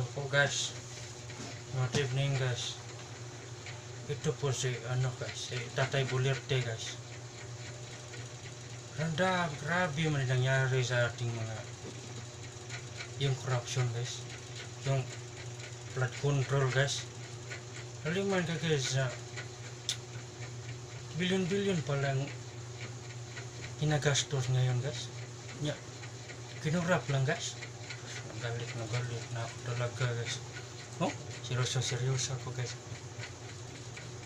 Hello po guys. Good evening guys. Ito po si si Tatay Bulerte guys. Grabe man nangyari sa ating mga yung corruption guys. Yung flood control guys. Haliman ka guys na bilyon-bilyon palang hinagastos ngayon guys. Kinurap lang guys. Galit na ako talaga guys. Oh, seryoso ako guys.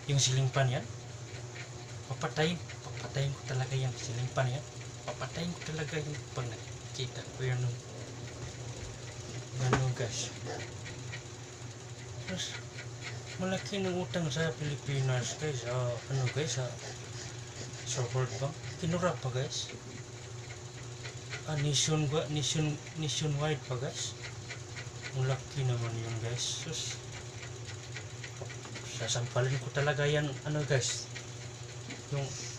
Yung silingpan yan, papatayin ko talaga yung silingpan yan. Papatayin ko talaga yung pag nakikita ko yan. Ganun guys. Terus, malaki ng utang sa Pilipinas guys. Sa World Bank. Kinurap pa guys. Nationwide pa guys. Malaki naman yun guys. Sus, sasampalin ko talaga yan guys.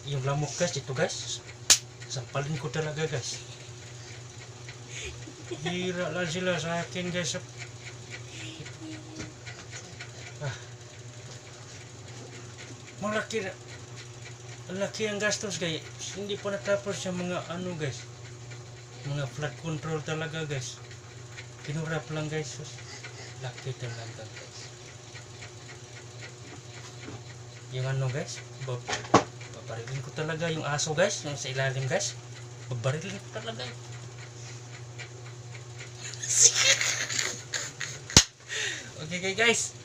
Yung lamok guys, ito guys. Sampalin ko talaga guys. Hira lang sila sa akin guys. Malaki ang gastos guys. Hindi pa natapos yung mga guys. Mga flood control talaga guys. Kinurap lang guys. Laki talaga guys. Yung guys, babarilin ko talaga yung aso guys, yung sa ilalim guys. Babarilin ko talaga. Okay guys.